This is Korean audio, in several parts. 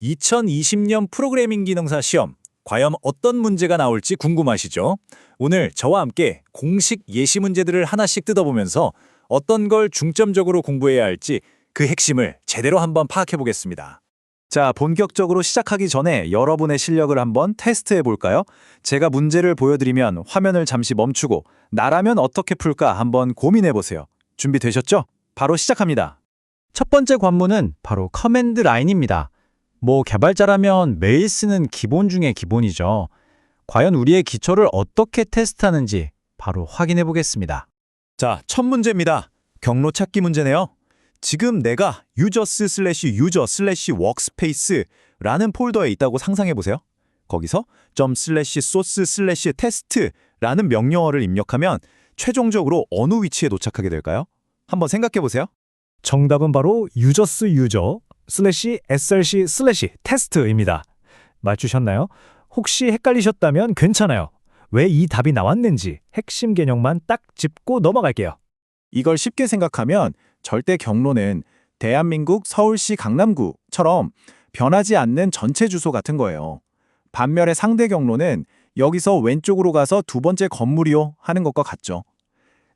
2020년 프로그래밍 기능사 시험, 과연 어떤 문제가 나올지 궁금하시죠? 오늘 저와 함께 공식 예시 문제들을 하나씩 뜯어보면서 어떤 걸 중점적으로 공부해야 할지 그 핵심을 제대로 한번 파악해 보겠습니다. 자, 본격적으로 시작하기 전에 여러분의 실력을 한번 테스트해 볼까요? 제가 문제를 보여드리면 화면을 잠시 멈추고 나라면 어떻게 풀까 한번 고민해 보세요. 준비되셨죠? 바로 시작합니다. 첫 번째 관문은 바로 커맨드 라인입니다. 개발자라면 매일 쓰는 기본 중에 기본이죠. 과연 우리의 기초를 어떻게 테스트하는지 바로 확인해 보겠습니다. 자, 첫 문제입니다. 경로 찾기 문제네요. 지금 내가 users/user/workspace라는 폴더에 있다고 상상해 보세요. 거기서 ./source/test라는 명령어를 입력하면 최종적으로 어느 위치에 도착하게 될까요? 한번 생각해 보세요. 정답은 바로 users/src/test입니다. 맞추셨나요? 혹시 헷갈리셨다면 괜찮아요. 왜 이 답이 나왔는지 핵심 개념만 딱 짚고 넘어갈게요. 이걸 쉽게 생각하면 절대 경로는 대한민국 서울시 강남구처럼 변하지 않는 전체 주소 같은 거예요. 반면에 상대 경로는 여기서 왼쪽으로 가서 두 번째 건물이요 하는 것과 같죠.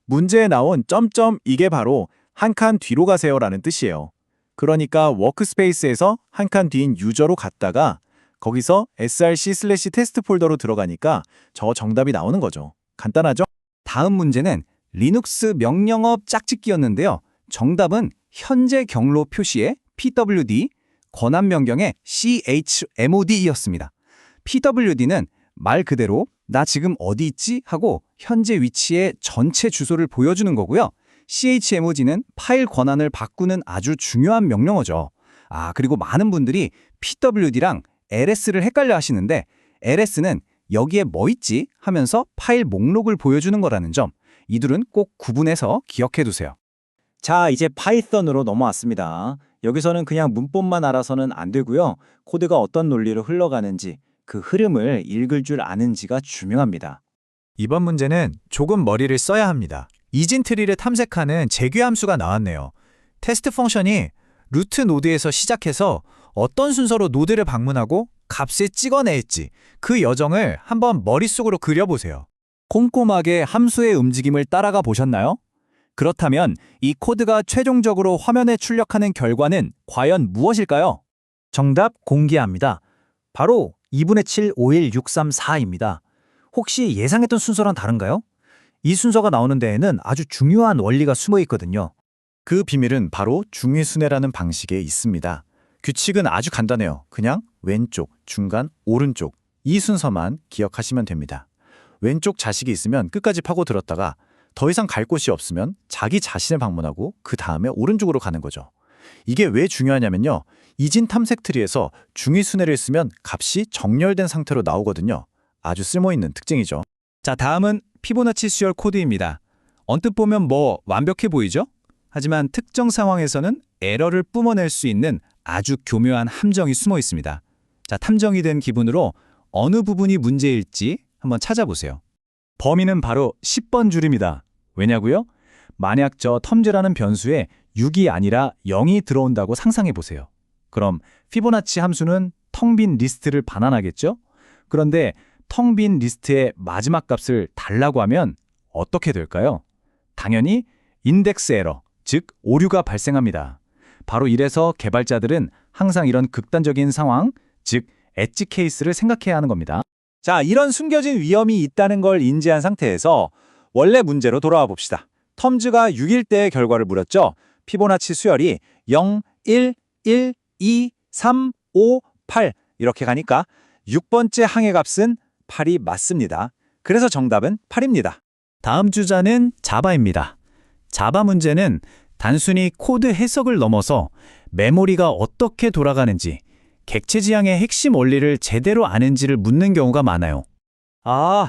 문제에 나온 점점 이게 바로 한 칸 뒤로 가세요라는 뜻이에요. 그러니까 워크스페이스에서 한 칸 뒤인 유저로 갔다가 거기서 src/테스트 폴더로 들어가니까 저 정답이 나오는 거죠. 간단하죠? 다음 문제는 리눅스 명령어 짝짓기였는데요. 정답은 현재 경로 표시에 pwd, 권한 변경에 chmod였습니다. pwd는 말 그대로 나 지금 어디 있지? 하고 현재 위치의 전체 주소를 보여주는 거고요. chmod는 파일 권한을 바꾸는 아주 중요한 명령어죠. 그리고 많은 분들이 pwd랑 ls를 헷갈려 하시는데 ls는 여기에 뭐 있지? 하면서 파일 목록을 보여주는 거라는 점, 이 둘은 꼭 구분해서 기억해 두세요. 자, 이제 파이썬으로 넘어왔습니다. 여기서는 그냥 문법만 알아서는 안 되고요. 코드가 어떤 논리로 흘러가는지, 그 흐름을 읽을 줄 아는지가 중요합니다. 이번 문제는 조금 머리를 써야 합니다. 이진 트리를 탐색하는 재규 함수가 나왔네요. 테스트 펑션이 루트 노드에서 시작해서 어떤 순서로 노드를 방문하고 값을 찍어낼지 그 여정을 한번 머릿속으로 그려보세요. 꼼꼼하게 함수의 움직임을 따라가 보셨나요? 그렇다면 이 코드가 최종적으로 화면에 출력하는 결과는 과연 무엇일까요? 정답 공개합니다. 바로 2분의 7, 5, 1, 6, 3, 4입니다. 혹시 예상했던 순서랑 다른가요? 이 순서가 나오는 데에는 아주 중요한 원리가 숨어 있거든요. 그 비밀은 바로 중위순회라는 방식에 있습니다. 규칙은 아주 간단해요. 그냥 왼쪽, 중간, 오른쪽 이 순서만 기억하시면 됩니다. 왼쪽 자식이 있으면 끝까지 파고들었다가 더 이상 갈 곳이 없으면 자기 자신을 방문하고 그 다음에 오른쪽으로 가는 거죠. 이게 왜 중요하냐면요. 이진 탐색 트리에서 중위순회를 쓰면 값이 정렬된 상태로 나오거든요. 아주 쓸모있는 특징이죠. 자, 다음은 피보나치 수열 코드입니다. 언뜻 보면 완벽해 보이죠? 하지만 특정 상황에서는 에러를 뿜어낼 수 있는 아주 교묘한 함정이 숨어 있습니다. 자, 탐정이 된 기분으로 어느 부분이 문제일지 한번 찾아보세요. 범위는 바로 10번 줄입니다. 왜냐고요? 만약 저 텀즈라는 변수에 6이 아니라 0이 들어온다고 상상해 보세요. 그럼 피보나치 함수는 텅 빈 리스트를 반환하겠죠? 그런데 텅 빈 리스트의 마지막 값을 달라고 하면 어떻게 될까요? 당연히 인덱스 에러, 즉 오류가 발생합니다. 바로 이래서 개발자들은 항상 이런 극단적인 상황, 즉 엣지 케이스를 생각해야 하는 겁니다. 자, 이런 숨겨진 위험이 있다는 걸 인지한 상태에서 원래 문제로 돌아와 봅시다. 텀즈가 6일 때의 결과를 물었죠. 피보나치 수열이 0, 1, 1, 2, 3, 5, 8 이렇게 가니까 6번째 항의 값은 8이 맞습니다. 그래서 정답은 8입니다. 다음 주자는 자바입니다. 자바 문제는 단순히 코드 해석을 넘어서 메모리가 어떻게 돌아가는지, 객체 지향의 핵심 원리를 제대로 아는지를 묻는 경우가 많아요.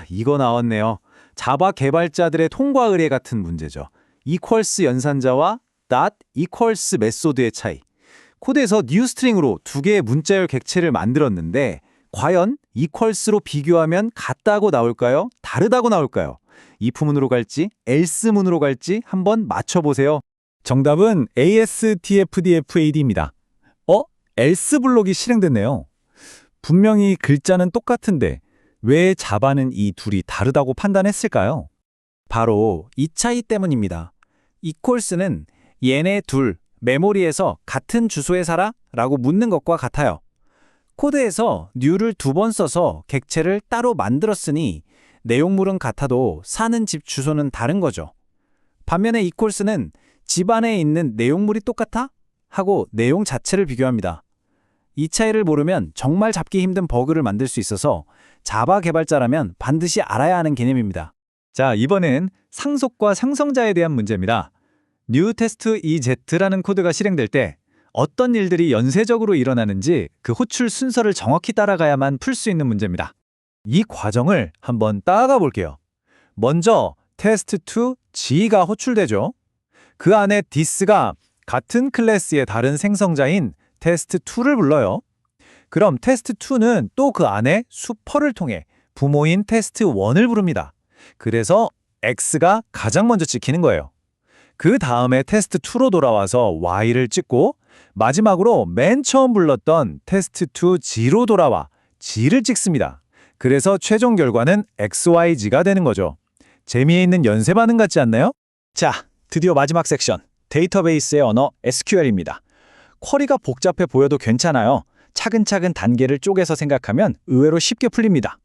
이거 나왔네요. 자바 개발자들의 통과 의례 같은 문제죠. equals 연산자와 dot equals 메소드의 차이. 코드에서 new string으로 두 개의 문자열 객체를 만들었는데 과연 equals로 비교하면 같다고 나올까요? 다르다고 나올까요? if 문으로 갈지 else 문으로 갈지 한번 맞춰보세요. 정답은 ASTFDFAD입니다. else 블록이 실행됐네요. 분명히 글자는 똑같은데 왜 자바는 이 둘이 다르다고 판단했을까요? 바로 이 차이 때문입니다. equals는 얘네 둘 메모리에서 같은 주소에 살아? 라고 묻는 것과 같아요. 코드에서 new를 2번 써서 객체를 따로 만들었으니 내용물은 같아도 사는 집 주소는 다른 거죠. 반면에 equals는 집 안에 있는 내용물이 똑같아? 하고 내용 자체를 비교합니다. 이 차이를 모르면 정말 잡기 힘든 버그를 만들 수 있어서 자바 개발자라면 반드시 알아야 하는 개념입니다. 자, 이번엔 상속과 상성자에 대한 문제입니다. new test ez라는 코드가 실행될 때 어떤 일들이 연쇄적으로 일어나는지 그 호출 순서를 정확히 따라가야만 풀 수 있는 문제입니다. 이 과정을 한번 따라가 볼게요. 먼저 test2 G가 호출되죠. 그 안에 this가 같은 클래스의 다른 생성자인 test2를 불러요. 그럼 test2는 또 그 안에 수퍼를 통해 부모인 test1을 부릅니다. 그래서 X가 가장 먼저 찍히는 거예요. 그 다음에 test2로 돌아와서 Y를 찍고 마지막으로 맨 처음 불렀던 test2 G로 돌아와 G를 찍습니다. 그래서 최종 결과는 XYG가 되는 거죠. 재미있는 연쇄 반응 같지 않나요? 자, 드디어 마지막 섹션, 데이터베이스의 언어 SQL입니다. 쿼리가 복잡해 보여도 괜찮아요. 차근차근 단계를 쪼개서 생각하면 의외로 쉽게 풀립니다.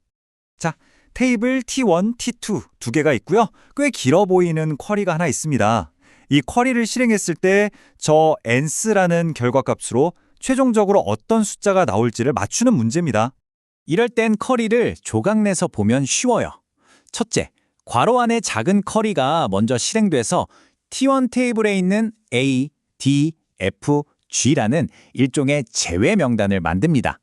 자, 테이블 T1, T2 두 개가 있고요. 꽤 길어 보이는 쿼리가 하나 있습니다. 이 쿼리를 실행했을 때 저 ans라는 결과값으로 최종적으로 어떤 숫자가 나올지를 맞추는 문제입니다. 이럴 땐 쿼리를 조각내서 보면 쉬워요. 첫째, 괄호 안에 작은 쿼리가 먼저 실행돼서 T1 테이블에 있는 A, D, F, G라는 일종의 제외 명단을 만듭니다.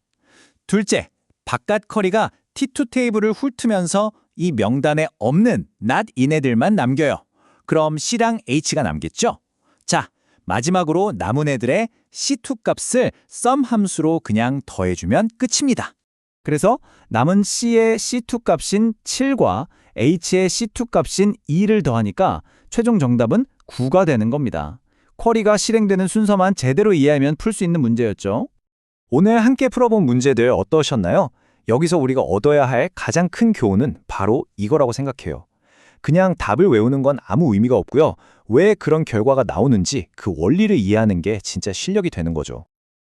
둘째, 바깥 쿼리가 T2 테이블을 훑으면서 이 명단에 없는 not in 애들만 남겨요. 그럼 C랑 H가 남겠죠? 자, 마지막으로 남은 애들의 C2 값을 sum 함수로 그냥 더해주면 끝입니다. 그래서 남은 C의 C2 값인 7과 H의 C2 값인 2를 더하니까 최종 정답은 9가 되는 겁니다. 쿼리가 실행되는 순서만 제대로 이해하면 풀 수 있는 문제였죠. 오늘 함께 풀어본 문제들 어떠셨나요? 여기서 우리가 얻어야 할 가장 큰 교훈은 바로 이거라고 생각해요. 그냥 답을 외우는 건 아무 의미가 없고요. 왜 그런 결과가 나오는지 그 원리를 이해하는 게 진짜 실력이 되는 거죠.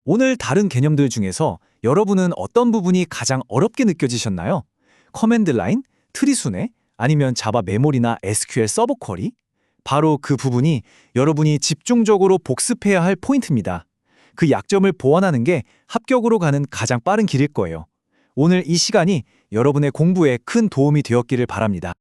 오늘 다른 개념들 중에서 여러분은 어떤 부분이 가장 어렵게 느껴지셨나요? 커맨드 라인, 트리 순회, 아니면 자바 메모리나 SQL 서버 쿼리? 바로 그 부분이 여러분이 집중적으로 복습해야 할 포인트입니다. 그 약점을 보완하는 게 합격으로 가는 가장 빠른 길일 거예요. 오늘 이 시간이 여러분의 공부에 큰 도움이 되었기를 바랍니다.